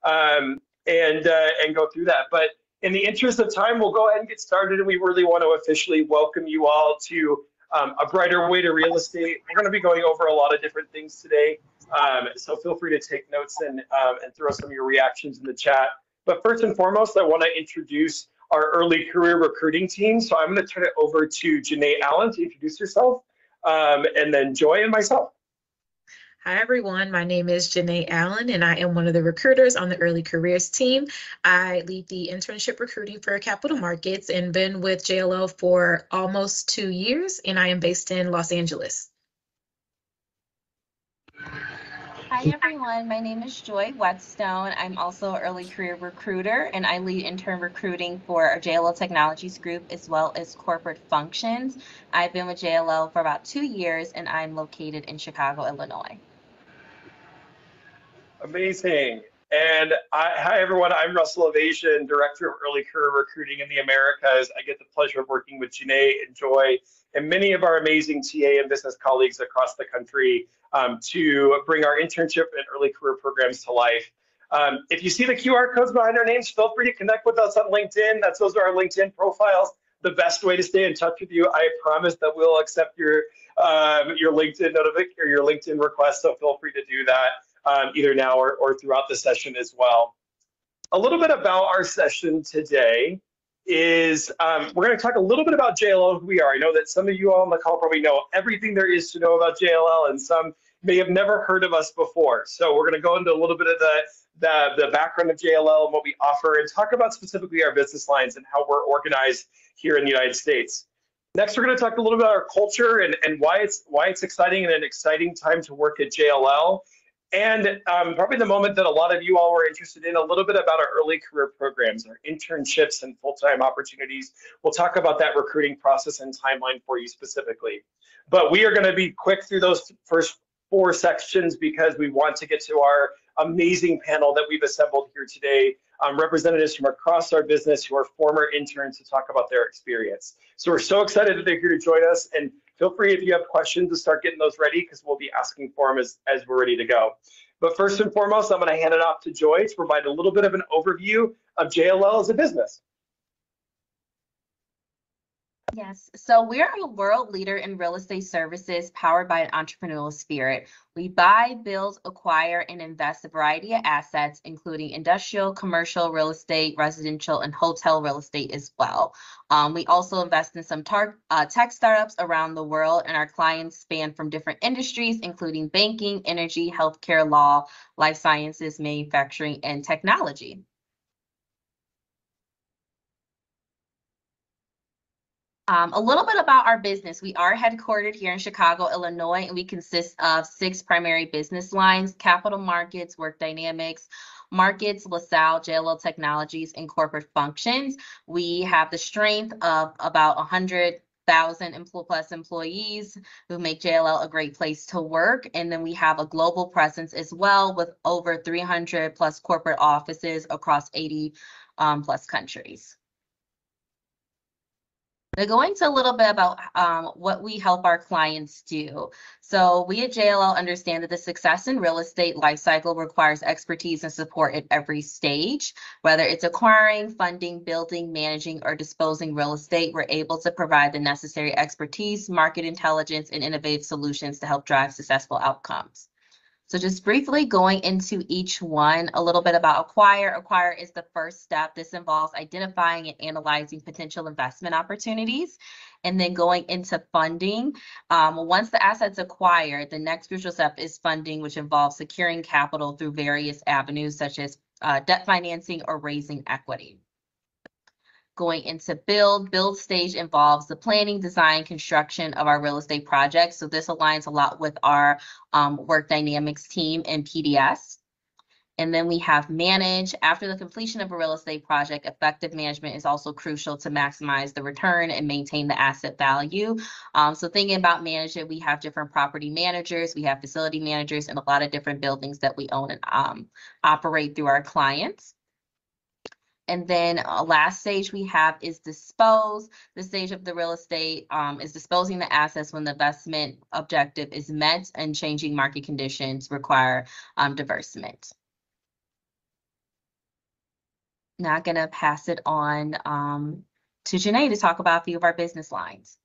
and go through that. But in the interest of time, we'll go ahead and get started. And we really want to officially welcome you all to A Brighter Way to Real Estate. We're going to be going over a lot of different things today. So feel free to take notes and throw some of your reactions in the chat. But first and foremost, I want to introduce our early career recruiting team. So I'm going to turn it over to Janae Allen to introduce herself, and then Joy and myself. Hi, everyone. My name is Janae Allen, and I am one of the recruiters on the early careers team. I lead the internship recruiting for capital markets and been with JLL for almost 2 years, and I am based in Los Angeles. Hi, everyone. My name is Joy Whetstone. I'm also an early career recruiter, and I lead intern recruiting for our JLL Technologies group as well as corporate functions. I've been with JLL for about 2 years, and I'm located in Chicago, Illinois. Amazing. And hi, everyone. I'm Russell Ovation, Director of Early Career Recruiting in the Americas. I get the pleasure of working with Janae and Joy and many of our amazing TA and business colleagues across the country to bring our internship and early career programs to life. If you see the QR codes behind our names, feel free to connect with us on LinkedIn. Those are our LinkedIn profiles. The best way to stay in touch with you. I promise that we'll accept your LinkedIn notification or your LinkedIn request. So feel free to do that. Either now or throughout the session as well. A little bit about our session today is we're going to talk a little bit about JLL, who we are. I know that some of you all on the call probably know everything there is to know about JLL, and some may have never heard of us before. So we're going to go into a little bit of the background of JLL and what we offer, and talk about specifically our business lines and how we're organized here in the United States. Next, we're going to talk a little bit about our culture and why it's exciting and an exciting time to work at JLL. And probably the moment that a lot of you all were interested in, a little bit about our early career programs, our internships and full-time opportunities. We'll talk about that recruiting process and timeline for you specifically. But we are going to be quick through those first 4 sections because we want to get to our amazing panel that we've assembled here today, representatives from across our business who are former interns to talk about their experience. So we're so excited that they're here to join us, and feel free if you have questions to start getting those ready because we'll be asking for them as we're ready to go. But first and foremost, I'm going to hand it off to Joy to provide a little bit of an overview of JLL as a business. Yes, so we're a world leader in real estate services powered by an entrepreneurial spirit. We buy, build, acquire, and invest a variety of assets, including industrial, commercial real estate, residential, and hotel real estate as well. We also invest in some tech startups around the world, and our clients span from different industries, including banking, energy, healthcare, law, life sciences, manufacturing, and technology. A little bit about our business. We are headquartered here in Chicago, Illinois, and we consist of 6 primary business lines: capital markets, work dynamics, markets, LaSalle, JLL Technologies, and corporate functions. We have the strength of about 100,000 plus employees who make JLL a great place to work. And then we have a global presence as well with over 300 plus corporate offices across 80 plus countries. Now, going to a little bit about what we help our clients do. So we at JLL understand that the success in real estate lifecycle requires expertise and support at every stage. Whether it's acquiring, funding, building, managing, or disposing real estate, we're able to provide the necessary expertise, market intelligence, and innovative solutions to help drive successful outcomes. So just briefly going into each one, a little bit about acquire. Acquire is the first step. This involves identifying and analyzing potential investment opportunities. And then going into funding. Once the asset's acquired, the next crucial step is funding, which involves securing capital through various avenues such as debt financing or raising equity. Going into build stage involves the planning, design, construction of our real estate projects. So this aligns a lot with our work dynamics team in PDS. And then we have manage. After the completion of a real estate project, effective management is also crucial to maximize the return and maintain the asset value. So thinking about management, we have different property managers, we have facility managers, and a lot of different buildings that we own and operate through our clients. And then last stage we have is dispose. The stage of the real estate is disposing the assets when the investment objective is met and changing market conditions require divestment. Now I'm going to pass it on to Janae to talk about a few of our business lines.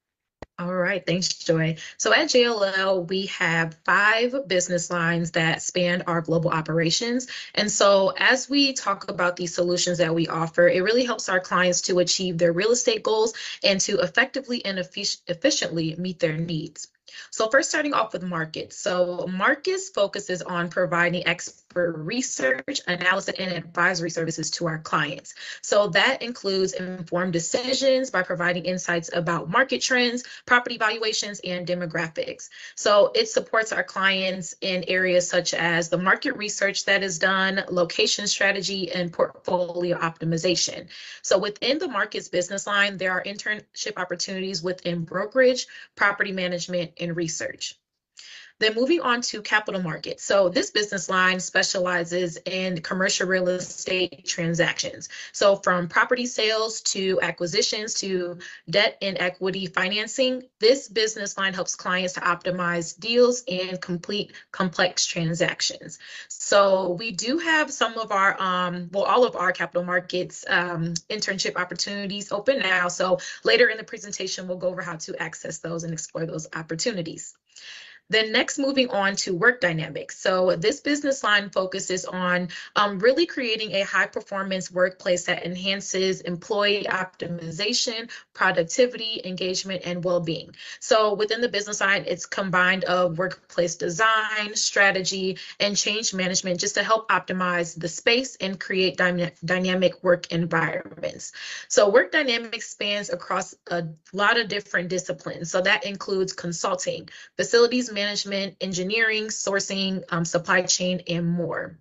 All right, thanks, Joy. So at JLL, we have 5 business lines that span our global operations. And so as we talk about these solutions that we offer, it really helps our clients to achieve their real estate goals and to effectively and efficiently meet their needs. So first, starting off with Markets. So Markets focuses on providing expert research, analysis, and advisory services to our clients. So that includes informed decisions by providing insights about market trends, property valuations, and demographics. So it supports our clients in areas such as the market research that is done, location strategy, and portfolio optimization. So within the Markets business line, there are internship opportunities within brokerage, property management, and research. Then moving on to capital markets. So this business line specializes in commercial real estate transactions. So from property sales to acquisitions to debt and equity financing, this business line helps clients to optimize deals and complete complex transactions. So we do have some of our, all of our capital markets internship opportunities open now. So later in the presentation, we'll go over how to access those and explore those opportunities. Then next, moving on to work dynamics. So this business line focuses on really creating a high performance workplace that enhances employee optimization, productivity, engagement, and well-being. So within the business line, it's combined of workplace design, strategy, and change management just to help optimize the space and create dynamic work environments. So work dynamics spans across a lot of different disciplines. So that includes consulting, facilities management, engineering, sourcing, supply chain, and more.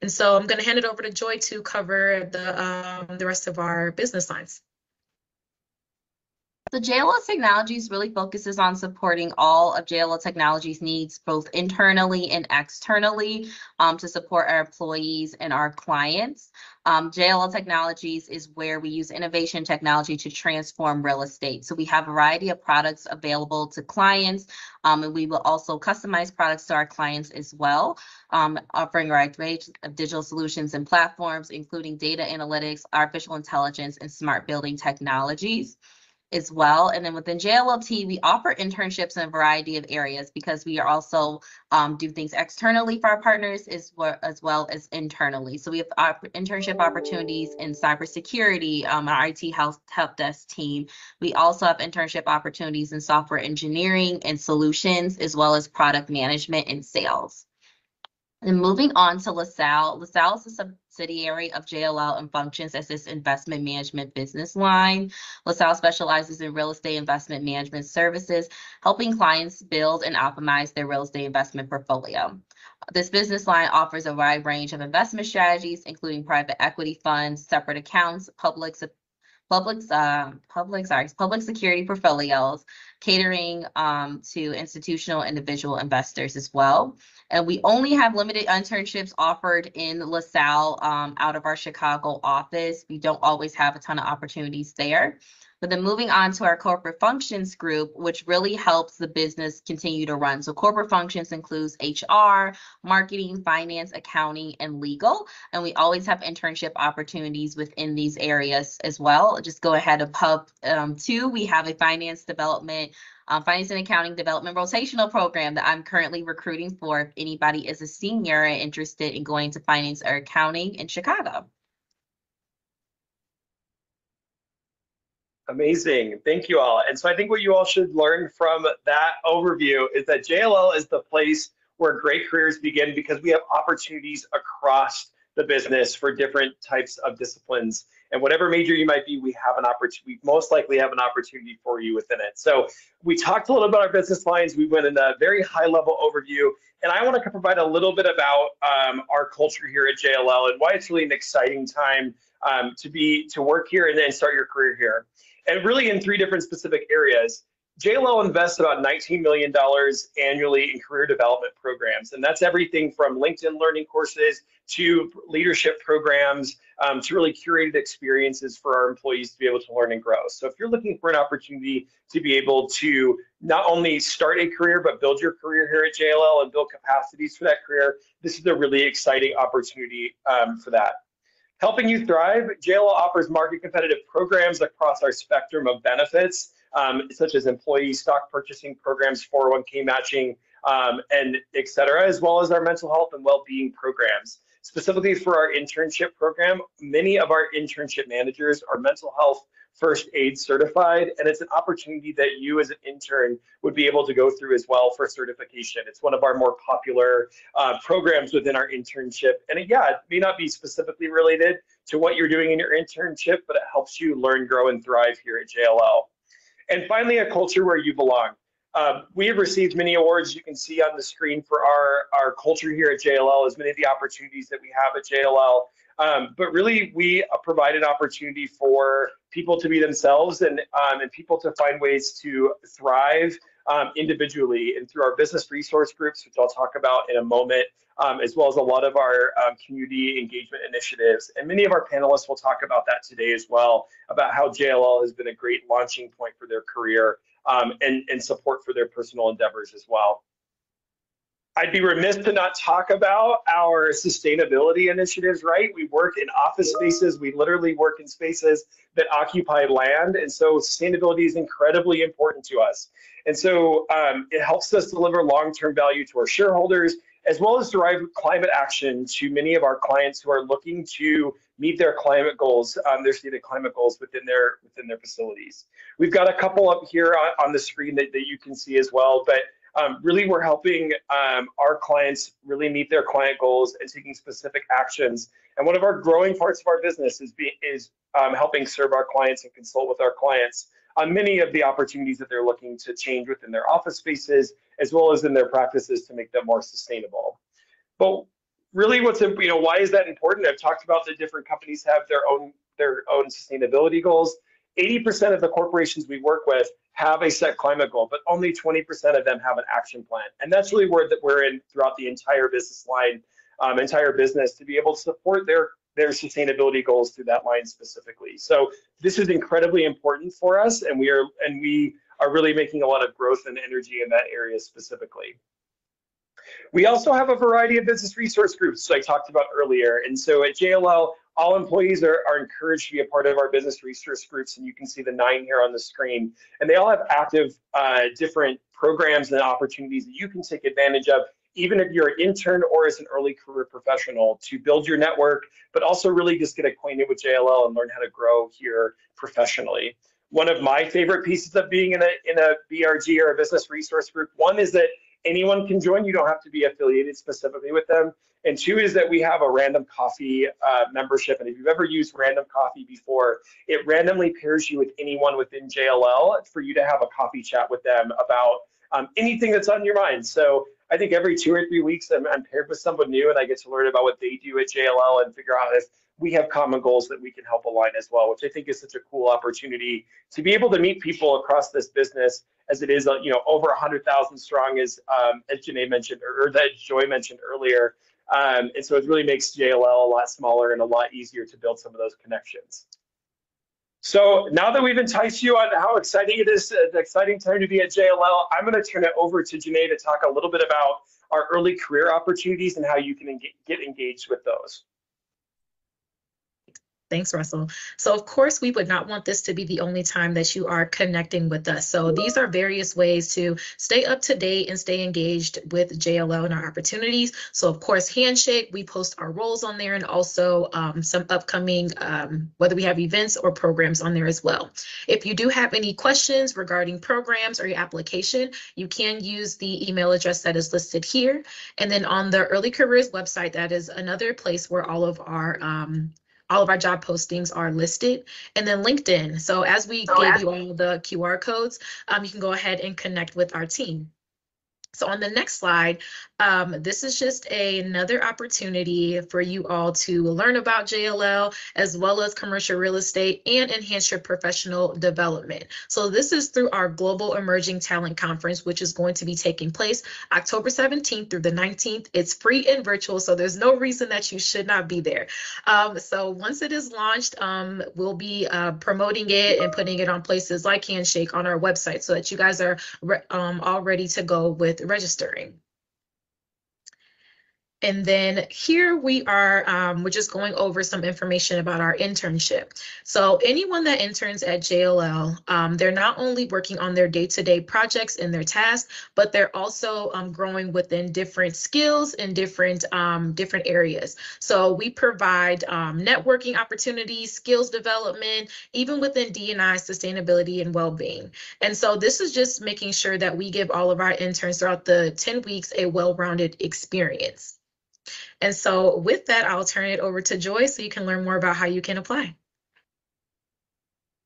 And so I'm going to hand it over to Joy to cover the rest of our business lines. So JLL Technologies really focuses on supporting all of JLL Technologies' needs, both internally and externally, to support our employees and our clients. JLL Technologies is where we use innovation technology to transform real estate. So we have a variety of products available to clients, and we will also customize products to our clients as well, offering a range of digital solutions and platforms, including data analytics, artificial intelligence, and smart building technologies as well. And then within JLLT, we offer internships in a variety of areas because we are also do things externally for our partners as well as internally. So we have internship opportunities in cybersecurity, our IT help desk team. We also have internship opportunities in software engineering and solutions, as well as product management and sales. And moving on to LaSalle. LaSalle is a subsidiary of JLL and functions as this investment management business line. LaSalle specializes in real estate investment management services, helping clients build and optimize their real estate investment portfolio. This business line offers a wide range of investment strategies, including private equity funds, separate accounts, public security portfolios, catering to institutional individual investors as well. And we only have limited internships offered in LaSalle out of our Chicago office. We don't always have a ton of opportunities there. But then moving on to our corporate functions group, which really helps the business continue to run. So corporate functions includes HR, marketing, finance, accounting, and legal. And we always have internship opportunities within these areas as well. Just go ahead of Hub 2. We have a finance and accounting development rotational program that I'm currently recruiting for if anybody is a senior and interested in going to finance or accounting in Chicago. Amazing. Thank you all. And so I think what you all should learn from that overview is that JLL is the place where great careers begin because we have opportunities across the business for different types of disciplines. And whatever major you might be, we have an opportunity. We most likely have an opportunity for you within it. So we talked a little about our business lines. We went in a very high level overview. And I want to provide a little bit about our culture here at JLL and why it's really an exciting time to work here and then start your career here. And really in 3 different specific areas. JLL invests about $19 million annually in career development programs. And that's everything from LinkedIn learning courses to leadership programs to really curated experiences for our employees to be able to learn and grow. So if you're looking for an opportunity to be able to not only start a career, but build your career here at JLL and build capacities for that career, this is a really exciting opportunity for that. Helping you thrive, JLL offers market competitive programs across our spectrum of benefits, such as employee stock purchasing programs, 401k matching, and et cetera, as well as our mental health and well-being programs. Specifically for our internship program, many of our internship managers are mental health first aid certified, and it's an opportunity that you as an intern would be able to go through as well for certification. It's one of our more popular programs within our internship. And it may not be specifically related to what you're doing in your internship, but it helps you learn, grow, and thrive here at JLL. And finally, a culture where you belong. We have received many awards you can see on the screen for our culture here at JLL, as many of the opportunities that we have at JLL. But really, we provide an opportunity for people to be themselves and people to find ways to thrive individually and through our business resource groups, which I'll talk about in a moment, as well as a lot of our community engagement initiatives. And many of our panelists will talk about that today as well, about how JLL has been a great launching point for their career and support for their personal endeavors as well. I'd be remiss to not talk about our sustainability initiatives, right? We work in office spaces. We literally work in spaces that occupy land. And so sustainability is incredibly important to us. And so it helps us deliver long-term value to our shareholders, as well as derive climate action to many of our clients who are looking to meet their climate goals, their stated climate goals within their facilities. We've got a couple up here on the screen that you can see as well, but really, we're helping our clients really meet their client goals and taking specific actions. And one of our growing parts of our business is helping serve our clients and consult with our clients on many of the opportunities that they're looking to change within their office spaces, as well as in their practices to make them more sustainable. But really, why is that important? I've talked about the different companies have their own sustainability goals. 80% of the corporations we work with have a set climate goal, but only 20% of them have an action plan. And that's really where we're in throughout the entire business line, entire business, to be able to support their sustainability goals through that line specifically. So this is incredibly important for us, and we are really making a lot of growth and energy in that area specifically. We also have a variety of business resource groups, I talked about earlier. And so at JLL, all employees are encouraged to be a part of our business resource groups, and you can see the 9 here on the screen. And they all have active different programs and opportunities that you can take advantage of, even if you're an intern or as an early career professional, to build your network, but also really just get acquainted with JLL and learn how to grow here professionally. One of my favorite pieces of being in a BRG or a business resource group, one is that anyone can join. You don't have to be affiliated specifically with them. And 2 is that we have a random coffee membership. And if you've ever used random coffee before, it randomly pairs you with anyone within JLL for you to have a coffee chat with them about anything that's on your mind. So I think every 2 or 3 weeks, I'm paired with someone new, and I get to learn about what they do at JLL and figure out if we have common goals that we can help align as well, which I think is such a cool opportunity to be able to meet people across this business, as it is, over 100,000 strong, as Janae mentioned, or that Joy mentioned earlier. And so it really makes JLL a lot smaller and a lot easier to build some of those connections. So now that we've enticed you on how exciting it is, the exciting time to be at JLL, I'm going to turn it over to Janae to talk a little bit about our early career opportunities and how you can get engaged with those. Thanks, Russell. So of course, we would not want this to be the only time that you are connecting with us. So these are various ways to stay up to date and stay engaged with JLL and our opportunities. So of course, Handshake, we post our roles on there, and also some upcoming, whether we have events or programs on there as well. If you do have any questions regarding programs or your application, you can use the email address that is listed here. And then on the Early Careers website, that is another place where all of our job postings are listed. And then LinkedIn. So as we gave you all the QR codes, you can go ahead and connect with our team. So on the next slide, this is just another opportunity for you all to learn about JLL, as well as commercial real estate, and enhance your professional development. So this is through our Global Emerging Talent Conference, which is going to be taking place October 17th through the 19th. It's free and virtual, so there's no reason that you should not be there. So once it is launched, we'll be promoting it and putting it on places like Handshake on our website, so that you guys are all ready to go with registering. And then here we are, we're just going over some information about our internship. So anyone that interns at JLL, they're not only working on their day-to-day projects and their tasks, but they're also growing within different skills and different areas. So we provide networking opportunities, skills development, even within D&I, sustainability, and well-being. And so this is just making sure that we give all of our interns throughout the 10 weeks a well-rounded experience. And so with that, I'll turn it over to Joy so you can learn more about how you can apply.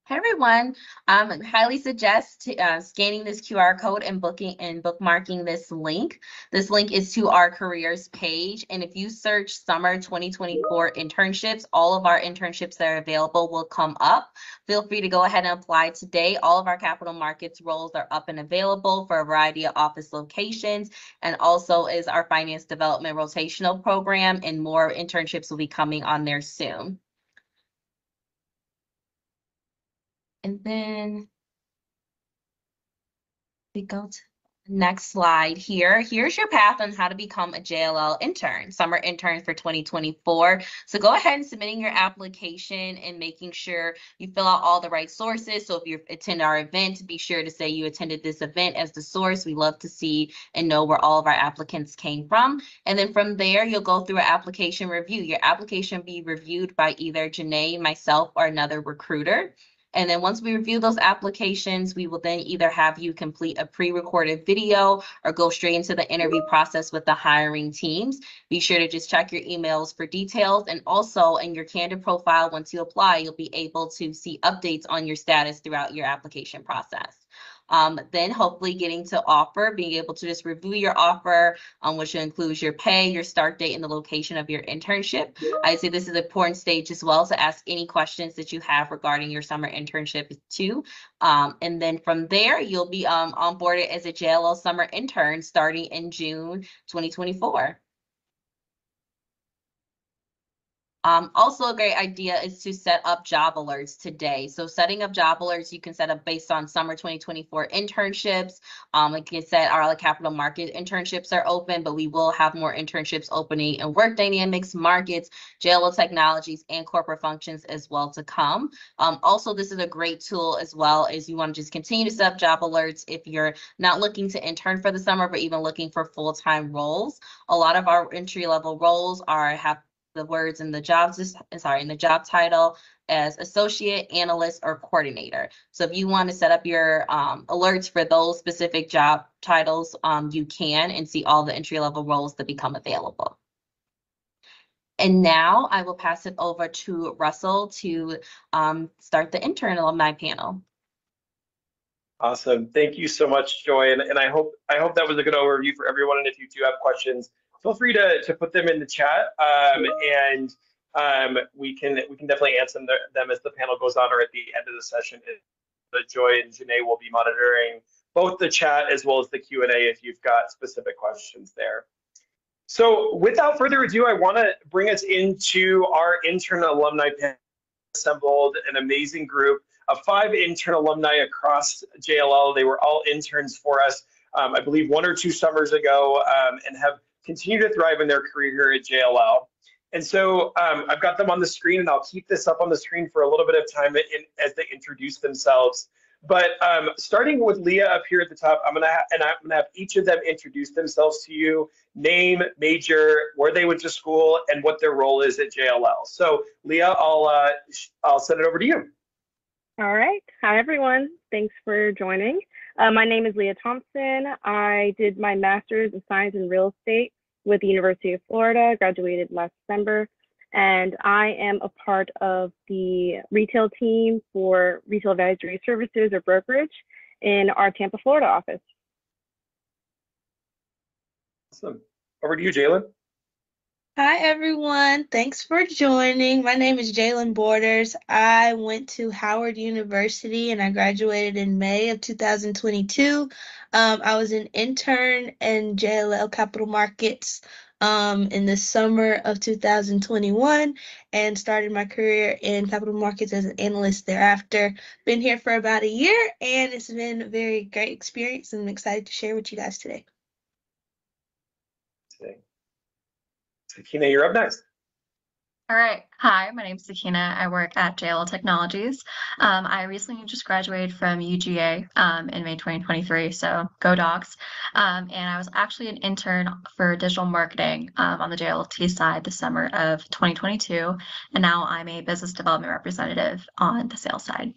Hey everyone, I highly suggest scanning this QR code and bookmarking this link. This link is to our careers page. And if you search summer 2024 internships, all of our internships that are available will come up. Feel free to go ahead and apply today. All of our capital markets roles are up and available for a variety of office locations, and also is our finance development rotational program, and more internships will be coming on there soon. And then we go to the next slide here. Here's your path on how to become a JLL intern, summer intern for 2024. So go ahead and submitting your application and making sure you fill out all the right sources. So if you attend our event, be sure to say you attended this event as the source. We love to see and know where all of our applicants came from. And then from there, you'll go through an application review. Your application will be reviewed by either Janae, myself, or another recruiter. And then once we review those applications, we will then either have you complete a pre-recorded video or go straight into the interview process with the hiring teams. Be sure to just check your emails for details. And also in your candidate profile, once you apply, you'll be able to see updates on your status throughout your application process. Then hopefully getting to offer, being able to just review your offer, which includes your pay, your start date, and the location of your internship. I'd say this is an important stage as well to ask any questions that you have regarding your summer internship too. And then from there, you'll be onboarded as a JLL summer intern starting in June 2024. Also, a great idea is to set up job alerts today. So setting up job alerts, you can set up based on summer 2024 internships. Like I said, our capital market internships are open, but we will have more internships opening in work dynamics, markets, JLL technologies, and corporate functions as well to come. Also, this is a great tool as well as you want to just continue to set up job alerts if you're not looking to intern for the summer, but even looking for full-time roles. A lot of our entry-level roles have the words in the in the job title as associate, analyst, or coordinator. So if you want to set up your alerts for those specific job titles, you can, and see all the entry-level roles that become available. And now I will pass it over to Russell to start the intern alumni panel. Awesome. Thank you so much, Joy. And I hope that was a good overview for everyone. And if you do have questions, feel free to put them in the chat, and we can definitely answer them as the panel goes on or at the end of the session. Joy and Janae will be monitoring both the chat as well as the Q&A if you've got specific questions there. So without further ado, I want to bring us into our intern alumni panel. Assembled an amazing group of 5 intern alumni across JLL. They were all interns for us, I believe 1 or 2 summers ago, and have continued to thrive in their career here at JLL. And so I've got them on the screen, and I'll keep this up on the screen for a little bit of time as they introduce themselves. But starting with Leah up here at the top, I'm gonna have each of them introduce themselves to you: name, major, where they went to school, and what their role is at JLL. So Leah, I'll send it over to you. All right. Hi, everyone. Thanks for joining. My name is Leah Thompson. I did my master's in science in real estate with the University of Florida, graduated last December, and I am a part of the retail team for retail advisory services or brokerage in our Tampa, Florida office. Awesome. Over to you, Jalen. Hi, everyone. Thanks for joining. My name is Jalen Borders. I went to Howard University and I graduated in May of 2022. I was an intern in JLL Capital Markets in the summer of 2021 and started my career in capital markets as an analyst thereafter. Been here for about a year and it's been a very great experience and I'm excited to share with you guys today. Sakina, you're up next. All right. Hi, my name is Sakina. I work at JLL Technologies. I recently just graduated from UGA in May 2023, so go Dogs. And I was actually an intern for digital marketing on the JLT side the summer of 2022, and now I'm a business development representative on the sales side.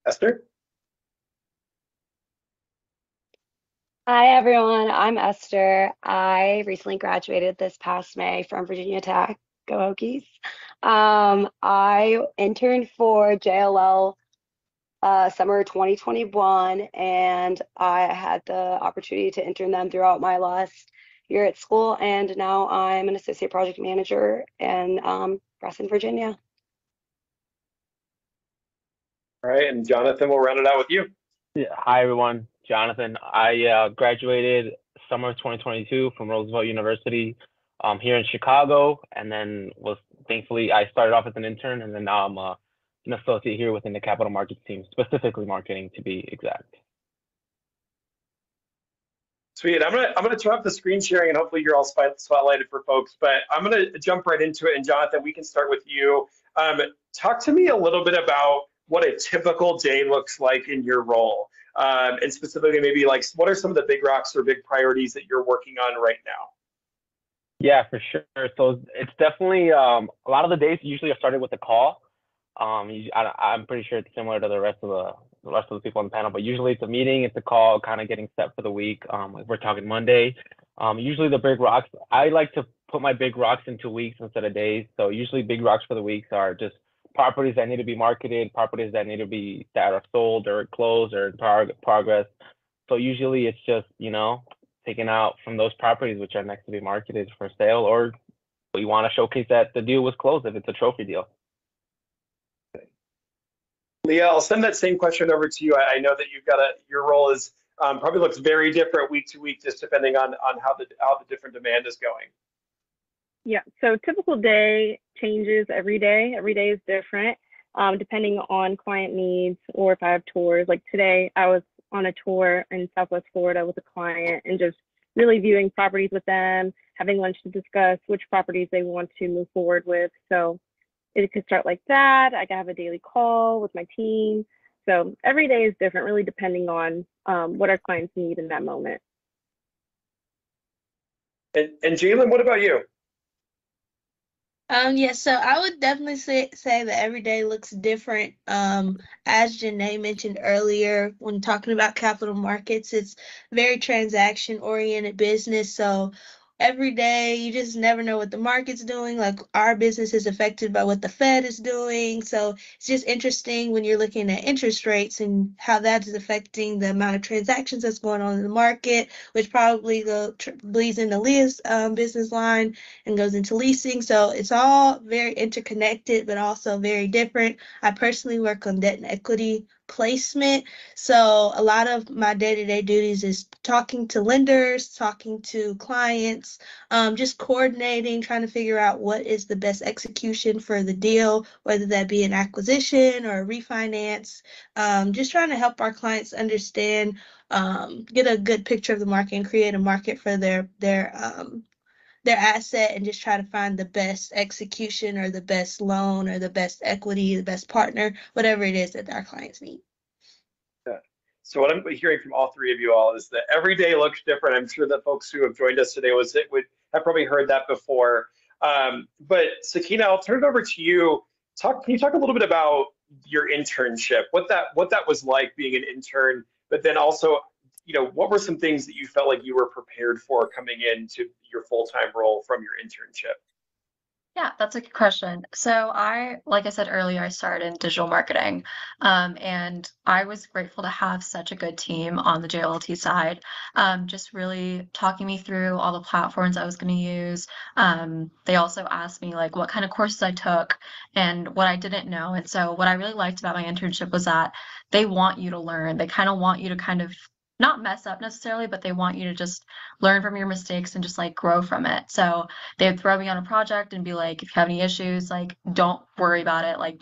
Esther? Hi, everyone. I'm Esther. I recently graduated this past May from Virginia Tech. Go Hokies. I interned for JLL summer 2021, and I had the opportunity to intern them throughout my last year at school, and now I'm an associate project manager in Reston, Virginia. All right, and Jonathan, we'll round it out with you. Yeah, hi, everyone. Jonathan. I graduated summer of 2022 from Roosevelt University here in Chicago, and then thankfully I started off as an intern, and then now I'm an associate here within the capital markets team, specifically marketing to be exact. Sweet. I'm gonna turn off the screen sharing, and hopefully you're all spotlighted for folks. But I'm gonna jump right into it. And Jonathan, we can start with you. Talk to me a little bit about what a typical day looks like in your role, and specifically maybe like what are some of the big rocks or big priorities that you're working on right now? Yeah, for sure. So it's definitely a lot of the days usually are started with a call. I'm pretty sure it's similar to the rest of the people on the panel, but usually it's a meeting, it's a call, kind of getting set for the week. If we're talking Monday, usually the big rocks. I like to put my big rocks into weeks instead of days. So usually big rocks for the weeks are just properties that need to be marketed, properties that are sold or closed or in progress. So usually it's just, taking out from those properties which are next to be marketed for sale, or we want to showcase that the deal was closed if it's a trophy deal. Leah, I'll send that same question over to you. I know that your role is probably looks very different week to week, just depending on how the different demand is going. Yeah, so typical day changes every day. Every day is different, depending on client needs or if I have tours. Like today, I was on a tour in Southwest Florida with a client and just really viewing properties with them, having lunch to discuss which properties they want to move forward with. So it could start like that. I could have a daily call with my team. So every day is different, really depending on what our clients need in that moment. And Jalen, what about you? Yeah, so I would definitely say that every day looks different. As Janae mentioned earlier, when talking about capital markets, it's very transaction-oriented business. So every day you just never know what the market's doing. Like our business is affected by what the Fed is doing. So it's just interesting when you're looking at interest rates and how that is affecting the amount of transactions that's going on in the market, which probably bleeds into Leah's business line and goes into leasing. So it's all very interconnected, but also very different. I personally work on debt and equity placement. So a lot of my day-to-day duties is talking to lenders, talking to clients, just coordinating, trying to figure out what is the best execution for the deal, whether that be an acquisition or a refinance, just trying to help our clients understand, get a good picture of the market and create a market for their asset and just try to find the best execution or the best loan or the best equity, the best partner, whatever it is that our clients need. Yeah. So what I'm hearing from all three of you all is that every day looks different. I'm sure that folks who have joined us today would have probably heard that before. But Sakina, I'll turn it over to you. Can you talk a little bit about your internship, what that was like being an intern, but then also, what were some things that you felt like you were prepared for coming into your full-time role from your internship? Yeah, that's a good question. So like I said earlier, I started in digital marketing, and I was grateful to have such a good team on the JLT side, just really talking me through all the platforms I was going to use. They also asked me like what kind of courses I took and what I didn't know. And so what I really liked about my internship was that they want you to learn. They kind of want you to kind of not mess up necessarily, but they want you to just learn from your mistakes and just like grow from it. So they would throw me on a project and be like, if you have any issues, like don't worry about it. Like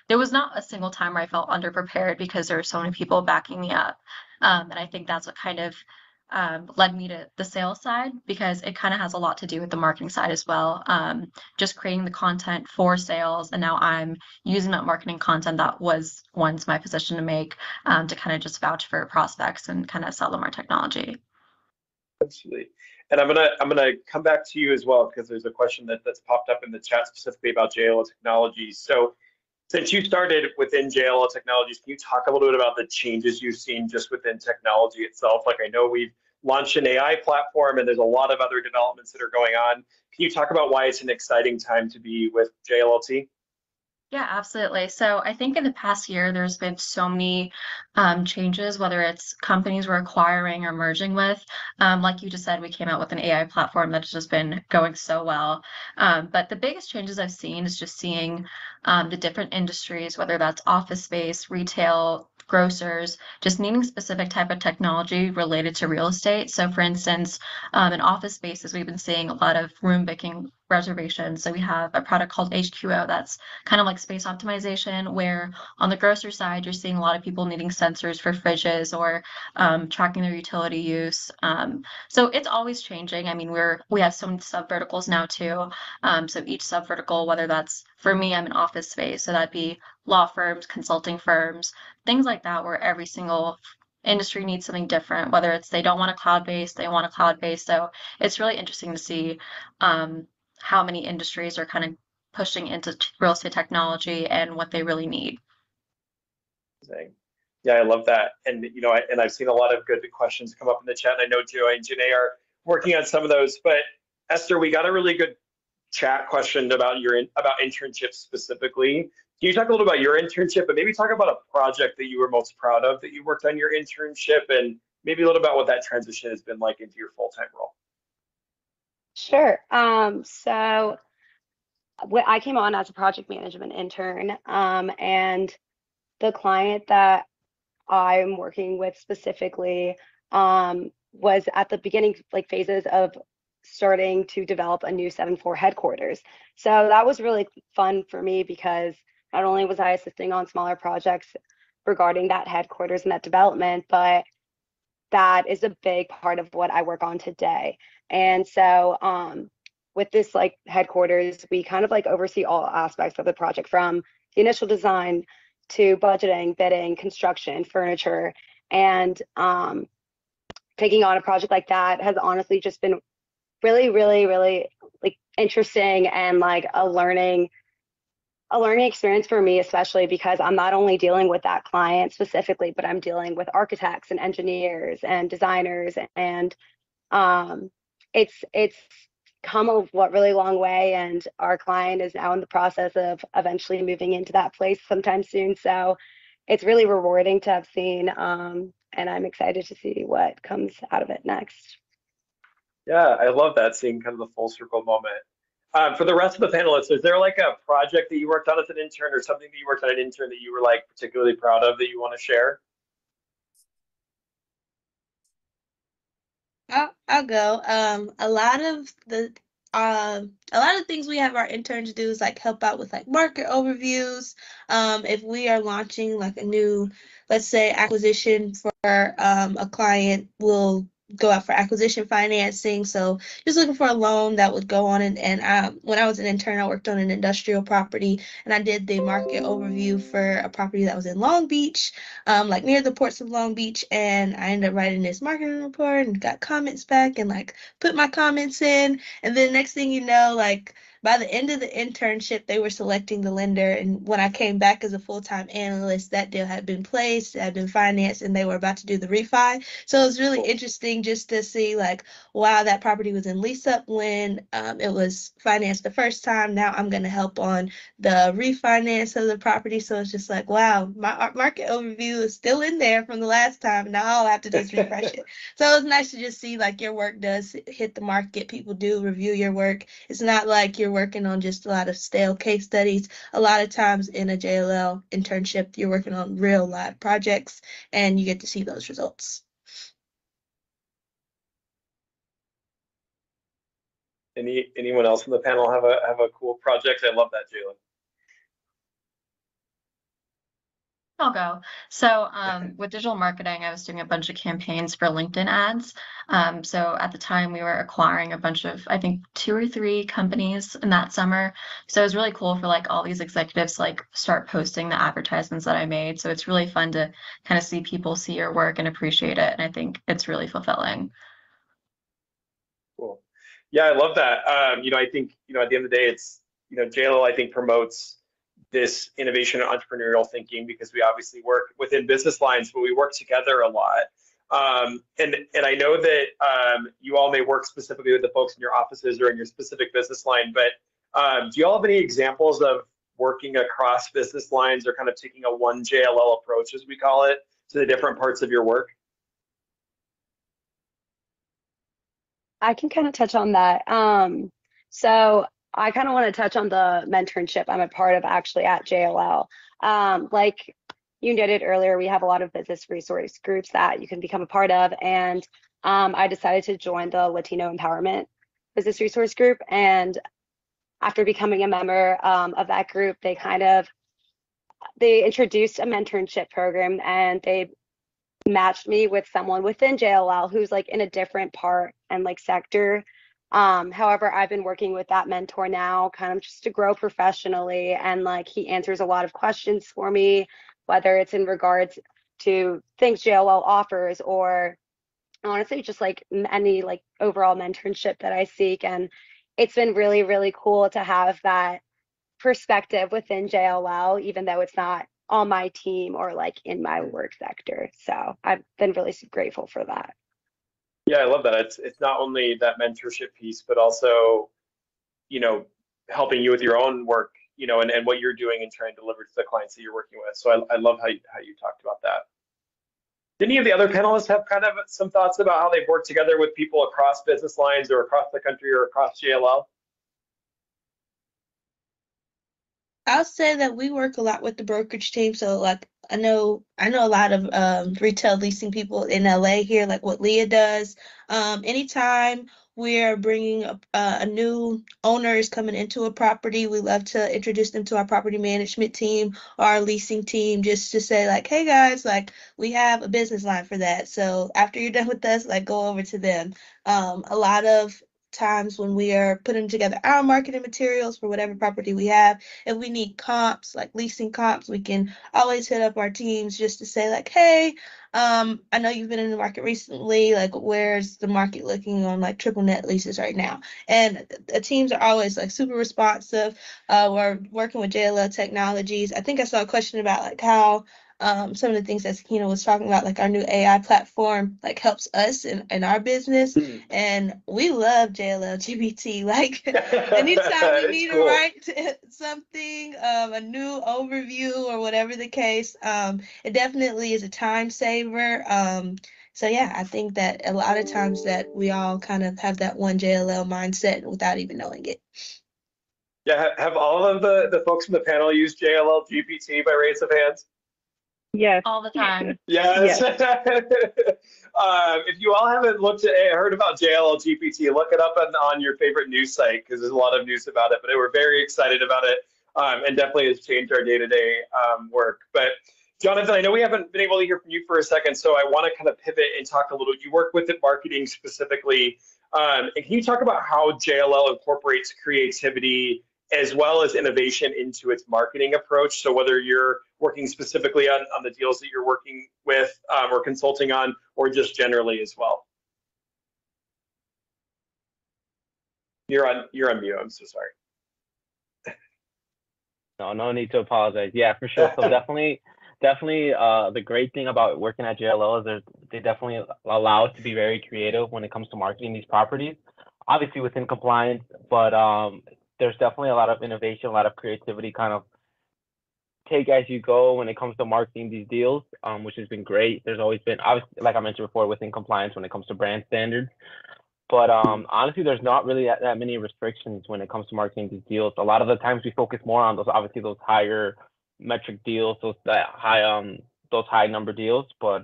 there was not a single time where I felt underprepared because there were so many people backing me up. And I think that's what kind of led me to the sales side because it kind of has a lot to do with the marketing side as well. Just creating the content for sales, and now I'm using that marketing content that was once my position to make to kind of just vouch for prospects and kind of sell them our technology. Absolutely. And I'm gonna come back to you as well because there's a question that's popped up in the chat specifically about JLL Technologies. So since you started within JLL Technologies, can you talk a little bit about the changes you've seen just within technology itself? Like I know we've launched an AI platform and there's a lot of other developments that are going on. Can you talk about why it's an exciting time to be with JLLT? Yeah, absolutely. So I think in the past year, there's been so many changes, whether it's companies we're acquiring or merging with. Like you just said, we came out with an AI platform that's just been going so well. But the biggest changes I've seen is just seeing the different industries, whether that's office space, retail, grocers, just needing specific type of technology related to real estate. So for instance, in office spaces, we've been seeing a lot of room booking reservations. So we have a product called HQO that's kind of like space optimization, where on the grocery side, you're seeing a lot of people needing sensors for fridges or tracking their utility use. So it's always changing. I mean, we have so many sub verticals now too. So each sub vertical, whether that's for me, I'm in office space, so that'd be law firms, consulting firms, things like that, where every single industry needs something different, whether it's they don't want a cloud-based, they want a cloud-based. So it's really interesting to see how many industries are kind of pushing into real estate technology and what they really need. Yeah, I love that. And you know, I've seen a lot of good questions come up in the chat. And I know Joy and Janae are working on some of those. But Esther, we got a really good chat question about internships specifically. Can you talk a little about your internship and maybe talk about a project that you were most proud of that you worked on your internship, and maybe a little about what that transition has been like into your full-time role? Sure. So I came on as a project management intern, and the client that I'm working with specifically was at the beginning phases of starting to develop a new 7-4 headquarters. So that was really fun for me because not only was I assisting on smaller projects regarding that headquarters and that development, but that is a big part of what I work on today. And so with this headquarters, we kind of oversee all aspects of the project, from the initial design to budgeting, bidding, construction, furniture. And taking on a project like that has honestly just been really, really, really interesting and a learning experience for me, especially because I'm not only dealing with that client specifically, but I'm dealing with architects and engineers and designers, and it's come a really long way, and our client is now in the process of eventually moving into that place sometime soon. So it's really rewarding to have seen, and I'm excited to see what comes out of it next. Yeah, I love that, seeing kind of the full circle moment. For the rest of the panelists, is there a project that you worked on as an intern, or something that you worked on as an intern that you were particularly proud of that you want to share? I'll go. A lot of things we have our interns do is help out with market overviews. If we are launching a new, let's say, acquisition for a client, we'll go out for acquisition financing. So just looking for a loan that would go on. And when I was an intern, I worked on an industrial property, and I did the market overview for a property that was in Long Beach, near the ports of Long Beach. And I ended up writing this marketing report and got comments back and put my comments in. And then next thing you know, by the end of the internship, they were selecting the lender. And when I came back as a full-time analyst, that deal had been placed, had been financed, and they were about to do the refi. So it was really interesting just to see wow, that property was in lease up when it was financed the first time. Now I'm going to help on the refinance of the property. So it's just wow, my market overview is still in there from the last time. Now all I have to do is refresh it. So it's nice to just see your work does hit the market. People do review your work. It's not you're working on just a lot of stale case studies. A lot of times in a JLL internship, you're working on real live projects, and you get to see those results. Anyone else on the panel have a cool project? I love that, Jalen. I'll go. So with digital marketing, I was doing a bunch of campaigns for LinkedIn ads. So at the time, we were acquiring a bunch of, I think, 2 or 3 companies in that summer. So it was really cool for like all these executives to like start posting the advertisements that I made. So it's really fun to kind of see people see your work and appreciate it. And I think it's really fulfilling. Cool. Yeah, I love that. I think, at the end of the day, it's, JLL, I think, promotes this innovation and entrepreneurial thinking because we obviously work within business lines, but we work together a lot. And I know that you all may work specifically with the folks in your offices or in your specific business line, but do you all have any examples of working across business lines or kind of taking a one JLL approach, as we call it, to the different parts of your work? I can kind of touch on that. So I kind of want to touch on the mentorship I'm a part of actually at JLL. Like you noted earlier, we have a lot of business resource groups that you can become a part of. And I decided to join the Latino Empowerment Business Resource Group. And after becoming a member of that group, they introduced a mentorship program and they matched me with someone within JLL who's like in a different part and like sector. However, I've been working with that mentor now kind of just to grow professionally, and like he answers a lot of questions for me, whether it's in regards to things JLL offers or honestly just like any like overall mentorship that I seek. And it's been really, really cool to have that perspective within JLL, even though it's not on my team or like in my work sector. So I've been really grateful for that. Yeah, I love that. It's not only that mentorship piece, but also, helping you with your own work, and what you're doing and trying to deliver to the clients that you're working with. So I love how you talked about that. Did any of the other panelists have kind of some thoughts about how they've worked together with people across business lines or across the country or across JLL? I'll say that we work a lot with the brokerage team. So like I know a lot of retail leasing people in LA here, like what Leah does. Anytime we're bringing a new owner is coming into a property, we love to introduce them to our property management team or our leasing team, just to say like, hey guys, like we have a business line for that. So after you're done with us, like go over to them. A lot of times when we are putting together our marketing materials for whatever property we have, if we need comps, like leasing comps, we can always hit up our teams just to say like, hey, I know you've been in the market recently, like where's the market looking on like triple net leases right now? And the teams are always like super responsive. We're working with JLL Technologies. I think I saw a question about like how some of the things that Sakina was talking about, like our new AI platform, like helps us in our business. And we love JLL GPT. Like anytime we need to write something, a new overview or whatever the case, it definitely is a time saver. So yeah, I think that a lot of times that we all kind of have that one JLL mindset without even knowing it. Yeah, have all of the folks in the panel used JLL GPT by raise of hands? Yes. All the time. Yes. If you all haven't heard about JLL GPT, look it up on your favorite news site because there's a lot of news about it. But we're very excited about it, and definitely has changed our day-to-day work. But Jonathan, I know we haven't been able to hear from you for a second, so I want to kind of pivot and talk a little. You work with marketing specifically, and can you talk about how JLL incorporates creativity as well as innovation into its marketing approach? So whether you're working specifically on the deals that you're working with or consulting on, or just generally as well. You're on mute. I'm so sorry. No need to apologize. Yeah, for sure. So definitely the great thing about working at JLL is they definitely allow us to be very creative when it comes to marketing these properties, obviously within compliance, but there's definitely a lot of innovation, a lot of creativity kind of take as you go when it comes to marketing these deals, which has been great. There's always been, obviously, like I mentioned before, within compliance when it comes to brand standards. But honestly, there's not really that many restrictions when it comes to marketing these deals. A lot of the times we focus more on those higher metric deals, those high number deals. But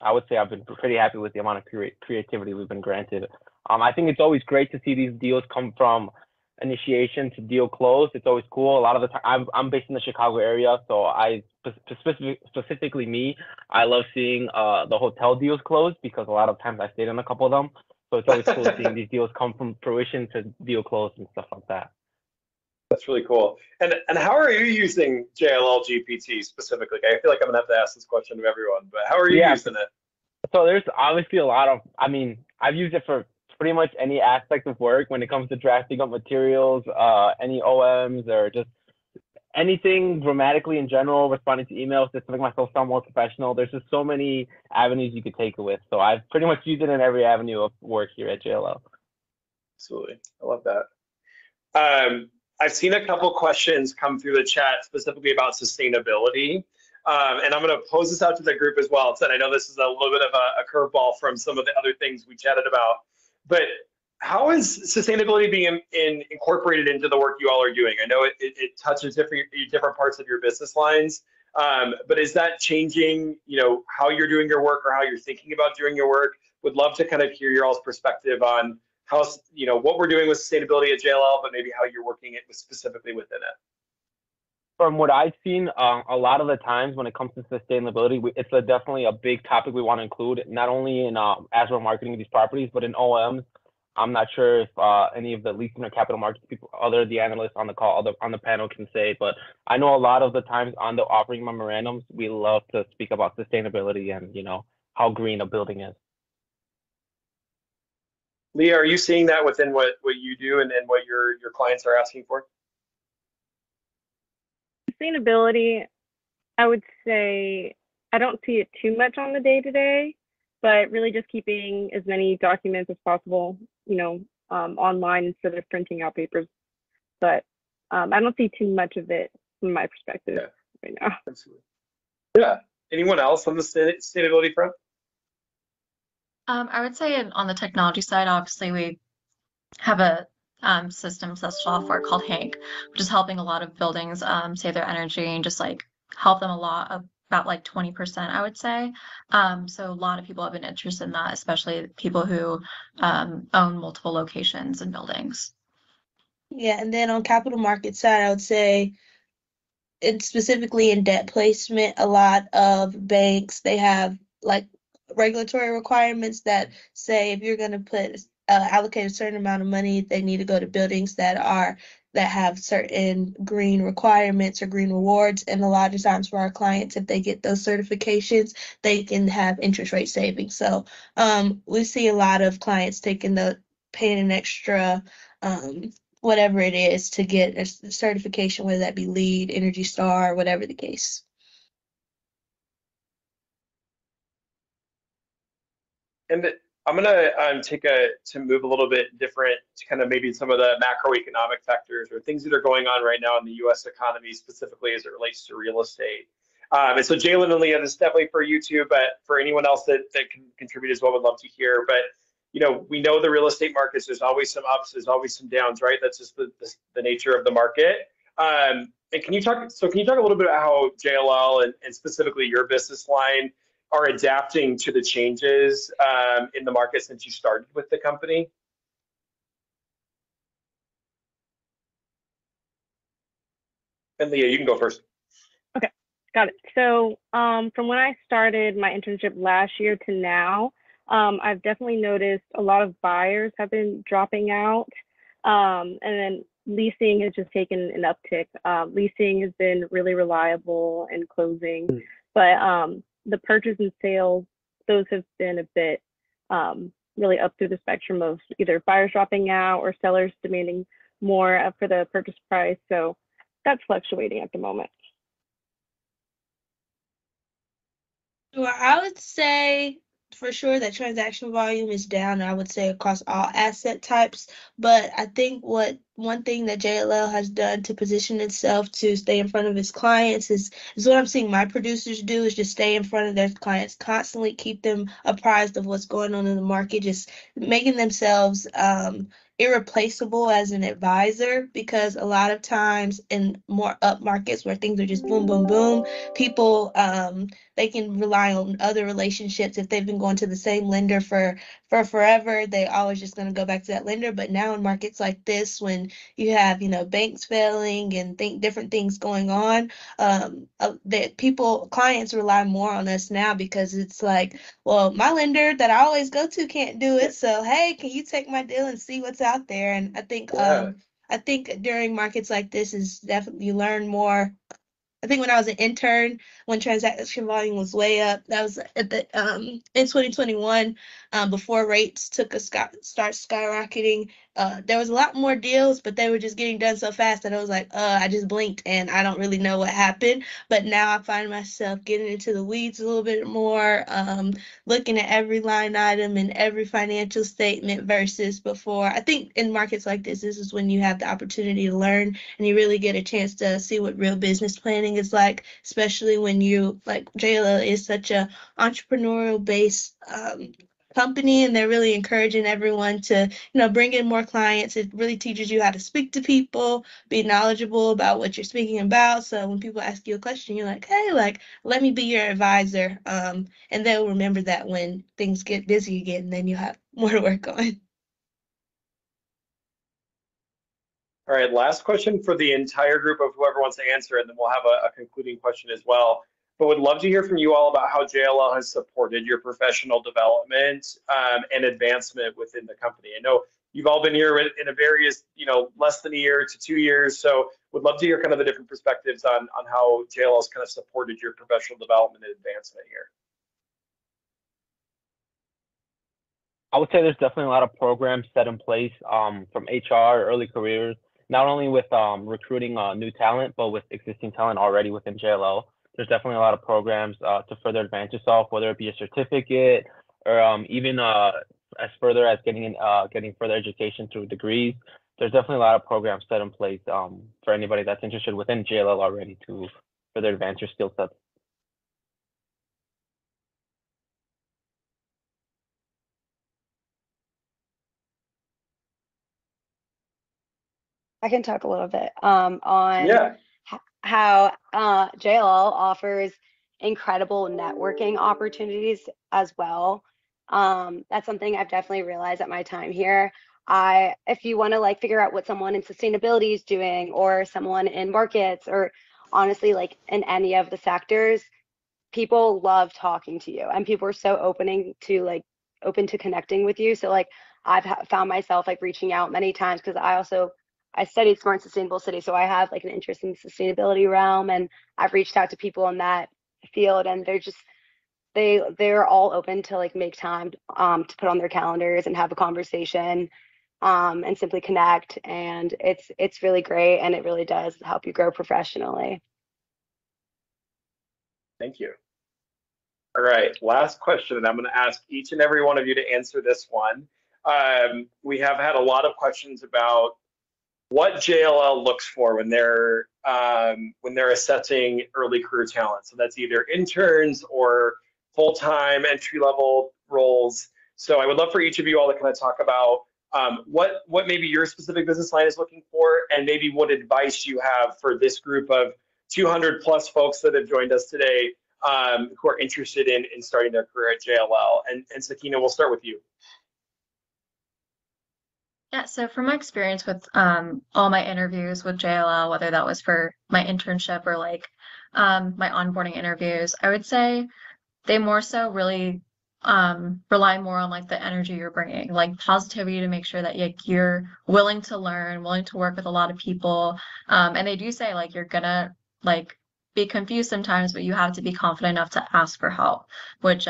I would say I've been pretty happy with the amount of creativity we've been granted. I think it's always great to see these deals come from initiation to deal close. It's always cool. A lot of the time, I'm based in the Chicago area, so I specifically me, I love seeing the hotel deals close because a lot of times I stayed in a couple of them. So it's always cool seeing these deals come from fruition to deal close and stuff like that. That's really cool. And how are you using JLL GPT specifically? I feel like I'm gonna have to ask this question of everyone, but how are you using it? So there's obviously a lot of, I mean, I've used it for pretty much any aspect of work when it comes to drafting up materials, any OMs or just anything grammatically in general, responding to emails, just to make myself sound more professional. There's just so many avenues you could take it with. So I've pretty much used it in every avenue of work here at JLL. Absolutely. I love that. I've seen a couple questions come through the chat specifically about sustainability. And I'm going to pose this out to the group as well. And I know this is a little bit of a curveball from some of the other things we chatted about, but how is sustainability being incorporated into the work you all are doing? I know it touches different parts of your business lines, but is that changing, how you're doing your work or how you're thinking about doing your work? Would love to kind of hear your all's perspective on how, what we're doing with sustainability at JLL, but maybe how you're working it specifically within it. From what I've seen, a lot of the times when it comes to sustainability, it's definitely a big topic we want to include, not only in as we're marketing these properties, but in OMs. I'm not sure if any of the leasing or capital markets people, other the analysts on the call, on the panel can say, but I know a lot of the times on the offering memorandums, we love to speak about sustainability and, how green a building is. Leah, are you seeing that within what you do and what your clients are asking for? Sustainability, I would say I don't see it too much on the day-to-day, but really just keeping as many documents as possible, online instead of printing out papers. But I don't see too much of it from my perspective right now. Absolutely. Yeah. Anyone else on the sustainability front? I would say on the technology side, obviously we have a system software called Hank, which is helping a lot of buildings save their energy and just like help them a lot, about like 20%, I would say. So a lot of people have been interested in that, especially people who own multiple locations and buildings. Yeah, and then on capital market side, I would say it's specifically in debt placement. A lot of banks, they have like regulatory requirements that say if you're going to allocate a certain amount of money, they need to go to buildings that have certain green requirements or green rewards. And a lot of times for our clients, if they get those certifications, they can have interest rate savings. So we see a lot of clients paying an extra whatever it is to get a certification, whether that be LEED, Energy Star, whatever the case. And I'm going to move a little bit different to kind of maybe some of the macroeconomic factors or things that are going on right now in the U.S. economy, specifically as it relates to real estate. And so Jalen and Leah, this is definitely for you too, but for anyone else that can contribute as well, would love to hear. But we know the real estate markets, there's always some ups, there's always some downs, right? That's just the nature of the market. And can you talk a little bit about how JLL and specifically your business line are adapting to the changes in the market since you started with the company? And Leah, you can go first. Okay, got it. So from when I started my internship last year to now, I've definitely noticed a lot of buyers have been dropping out, and then leasing has just taken an uptick. Leasing has been really reliable in closing, but the purchase and sales, those have been a bit really up through the spectrum of either buyers dropping out or sellers demanding more for the purchase price. So that's fluctuating at the moment. Well, I would say for sure that transaction volume is down, I would say across all asset types. But I think one thing that JLL has done to position itself to stay in front of its clients is what I'm seeing my producers do, is just stay in front of their clients, constantly keep them apprised of what's going on in the market, just making themselves irreplaceable as an advisor, because a lot of times in more up markets where things are just boom, boom, boom, people they can rely on other relationships if they've been going to the same lender for for forever, they always just going to go back to that lender. But now in markets like this, when you have, banks failing and different things going on, that clients rely more on us now because it's like, well, my lender that I always go to can't do it. So, hey, can you take my deal and see what's out there? And I think during markets like this is definitely you learn more. I think when I was an intern, when transaction volume was way up, that was at the in 2021, before rates took a start skyrocketing. There was a lot more deals, but they were just getting done so fast that I was like, I just blinked and I don't really know what happened. But now I find myself getting into the weeds a little bit more, looking at every line item and every financial statement versus before. I think in markets like this is when you have the opportunity to learn and you really get a chance to see what real business planning is like, especially when you, like, JLL is such a entrepreneurial based company, and they're really encouraging everyone to, bring in more clients. It really teaches you how to speak to people, be knowledgeable about what you're speaking about. So when people ask you a question, you're like, hey, like, let me be your advisor. And they'll remember that when things get busy again, then you have more to work on. All right, last question for the entire group of whoever wants to answer it, and then we'll have a concluding question as well. But would love to hear from you all about how JLL has supported your professional development and advancement within the company. I know you've all been here in a various, less than a year to 2 years. So would love to hear kind of the different perspectives on how JLL has kind of supported your professional development and advancement here. I would say there's definitely a lot of programs set in place from HR, early careers, not only with recruiting new talent, but with existing talent already within JLL. There's definitely a lot of programs to further advance yourself, whether it be a certificate or even as further as getting further education through degrees. There's definitely a lot of programs set in place for anybody that's interested within JLL already to further advance your skill sets. I can talk a little bit on Yeah. how JLL offers incredible networking opportunities as well. That's something I've definitely realized at my time here. If you want to like figure out what someone in sustainability is doing, or someone in markets, or honestly like in any of the sectors, people love talking to you, and people are so open to connecting with you. So like I've found myself like reaching out many times because I studied smart and sustainable city, so I have like an interest in the sustainability realm, and I've reached out to people in that field, and they're all open to like make time to put on their calendars and have a conversation and simply connect. And it's really great, and it really does help you grow professionally. Thank you. All right, last question, and I'm going to ask each and every one of you to answer this one. We have had a lot of questions about what JLL looks for when they're assessing early career talent. So that's either interns or full-time entry-level roles. So I would love for each of you all to kind of talk about what maybe your specific business line is looking for, and maybe what advice you have for this group of 200 plus folks that have joined us today who are interested in starting their career at JLL. And Sakina, we'll start with you. Yeah, so from my experience with all my interviews with JLL, whether that was for my internship or like my onboarding interviews, I would say they more so really rely more on like the energy you're bringing, like positivity, to make sure that you're willing to learn, willing to work with a lot of people. And they do say like you're gonna like be confused sometimes, but you have to be confident enough to ask for help, which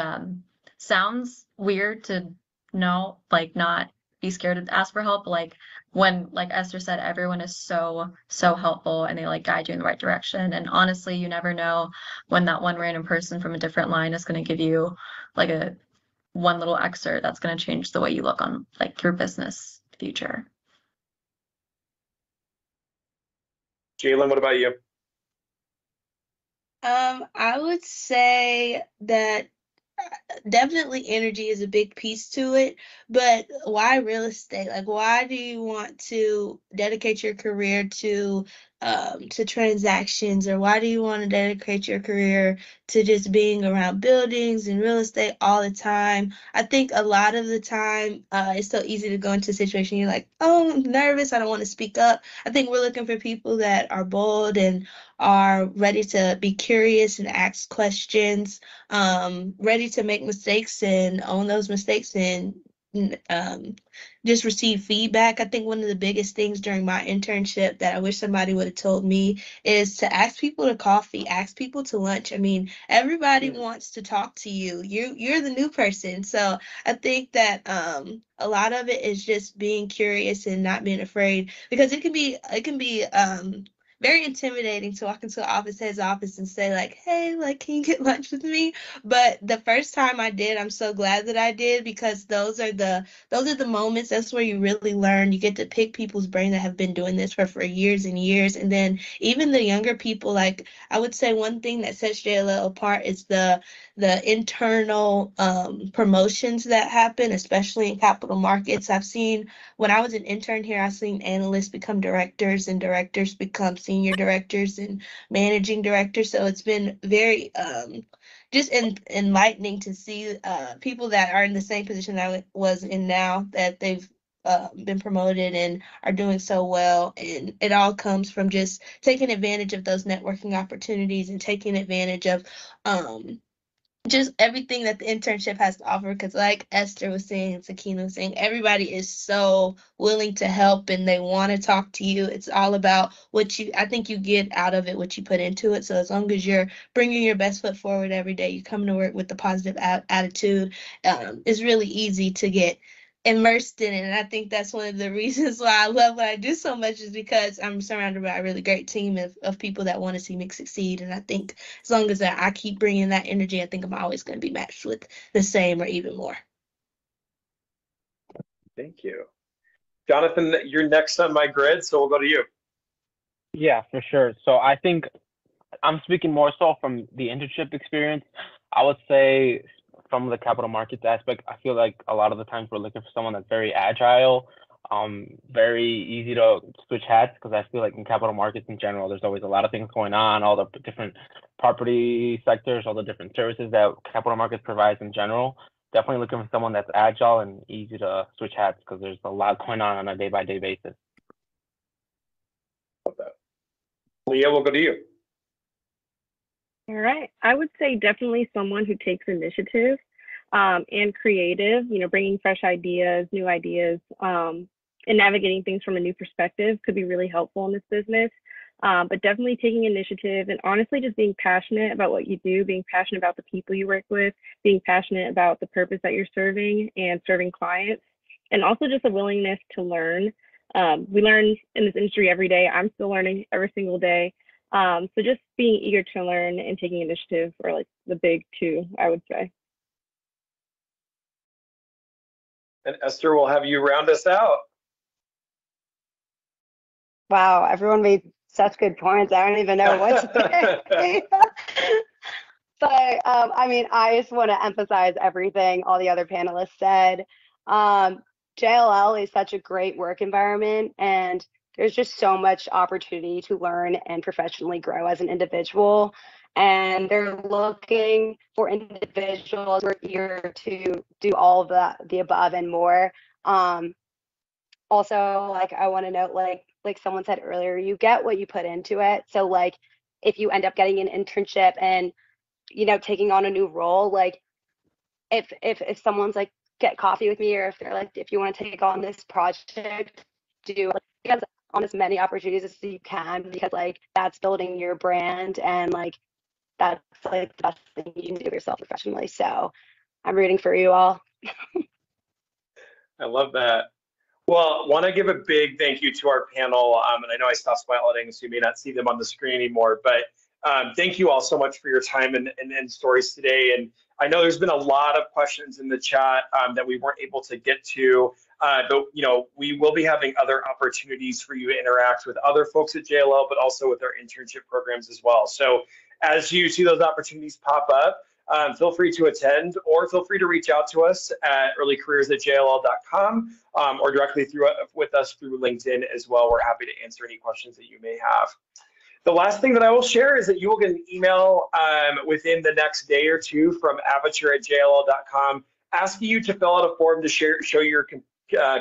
sounds weird to know, like not be scared to ask for help. Like when, like Esther said, everyone is so helpful, and they like guide you in the right direction. And honestly, you never know when that one random person from a different line is going to give you like one little excerpt that's going to change the way you look on like your business future. Jalen, what about you? I would say that definitely energy is a big piece to it, but why real estate? Like, why do you want to dedicate your career to to transactions, or why do you want to dedicate your career to just being around buildings and real estate all the time? I think a lot of the time it's so easy to go into a situation you're like, oh, I'm nervous, I don't want to speak up. I think we're looking for people that are bold and are ready to be curious and ask questions, ready to make mistakes and own those mistakes and just receive feedback. I think one of the biggest things during my internship that I wish somebody would have told me is to ask people to coffee, ask people to lunch. I mean, everybody wants to talk to you. You're the new person. So I think that a lot of it is just being curious and not being afraid, because it can be very intimidating to walk into an head's office and say like, hey, like, can you get lunch with me? But the first time I did, I'm so glad that I did, because those are the moments. That's where you really learn. You get to pick people's brain that have been doing this for years and years. And then even the younger people, like, I would say one thing that sets JLL apart is the internal promotions that happen, especially in capital markets. I've seen, when I was an intern here, I've seen analysts become directors and directors become senior directors and managing directors. So it's been very just enlightening to see people that are in the same position that I was in now, that they've been promoted and are doing so well. And it all comes from just taking advantage of those networking opportunities and taking advantage of just everything that the internship has to offer. Because like Esther was saying, Sakina was saying, everybody is so willing to help and they want to talk to you. It's all about I think you get out of it what you put into it. So as long as you're bringing your best foot forward every day, you come to work with a positive attitude, it's really easy to get immersed in it. And I think that's one of the reasons why I love what I do so much, is because I'm surrounded by a really great team of people that want to see me succeed. And I think as long as I keep bringing that energy, I think I'm always going to be matched with the same or even more. Thank you. Jonathan, you're next on my grid, so we'll go to you. Yeah, for sure. So I think I'm speaking more so from the internship experience. I would say from the capital markets aspect, I feel like a lot of the times we're looking for someone that's very agile, very easy to switch hats, because I feel like in capital markets in general, there's always a lot of things going on, all the different property sectors, all the different services that capital markets provides in general. Definitely looking for someone that's agile and easy to switch hats, because there's a lot going on a day-by-day basis. Leah, we'll go to you. All right. I would say definitely someone who takes initiative and creative, bringing fresh ideas, new ideas, and navigating things from a new perspective could be really helpful in this business. But definitely taking initiative and honestly just being passionate about what you do, being passionate about the people you work with, being passionate about the purpose that you're serving and serving clients, and also just a willingness to learn. We learn in this industry every day. I'm still learning every single day. So just being eager to learn and taking initiative are like the big two, I would say. And Esther, we'll have you round us out. Wow, everyone made such good points. I don't even know what to say. But I mean, I just want to emphasize everything all the other panelists said. JLL is such a great work environment, and there's just so much opportunity to learn and professionally grow as an individual. And they're looking for individuals who are eager to do all of the above and more. Also, like, I want to note, like someone said earlier, you get what you put into it. So like, if you end up getting an internship and taking on a new role, like if someone's like, get coffee with me, or if they're like, if you want to take on this project, do like, on as many opportunities as you can, because like that's building your brand, and like that's like the best thing you can do for yourself professionally. So I'm rooting for you all. I love that. Well, want to give a big thank you to our panel. And I know I stopped spotlighting, so you may not see them on the screen anymore, but thank you all so much for your time and stories today. And I know there's been a lot of questions in the chat that we weren't able to get to, but we will be having other opportunities for you to interact with other folks at JLL, but also with our internship programs as well. So as you see those opportunities pop up, feel free to attend, or feel free to reach out to us at earlycareers@jll.com or directly with us through LinkedIn as well. We're happy to answer any questions that you may have. The last thing that I will share is that you will get an email within the next day or two from avature@jll.com asking you to fill out a form to show your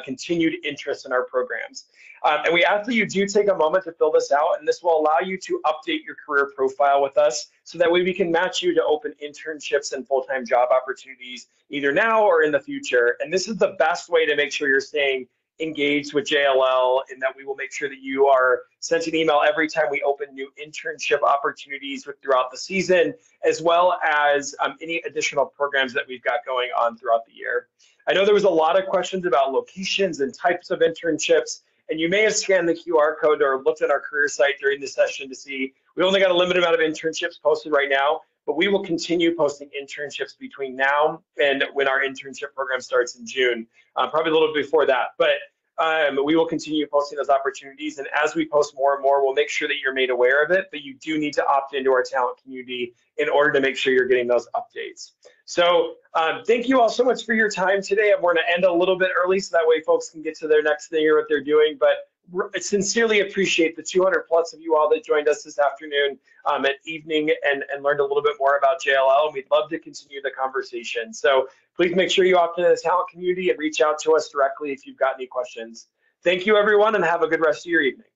continued interest in our programs. And we ask that you do take a moment to fill this out, and this will allow you to update your career profile with us so that way we can match you to open internships and full-time job opportunities either now or in the future. And this is the best way to make sure you're staying engaged with JLL, in that we will make sure that you are sent an email every time we open new internship opportunities throughout the season, as well as any additional programs that we've got going on throughout the year. I know there was a lot of questions about locations and types of internships, and you may have scanned the QR code or looked at our career site during the session to see we only got a limited amount of internships posted right now, but we will continue posting internships between now and when our internship program starts in June, probably a little bit before that. But we will continue posting those opportunities, and as we post more and more, we'll make sure that you're made aware of it, but you do need to opt into our talent community in order to make sure you're getting those updates. So thank you all so much for your time today. I'm going to end a little bit early so that way folks can get to their next thing or what they're doing, but I sincerely appreciate the 200 plus of you all that joined us this afternoon at evening and learned a little bit more about JLL, and we'd love to continue the conversation. So please make sure you opt into the talent community and reach out to us directly if you've got any questions. Thank you, everyone, and have a good rest of your evening.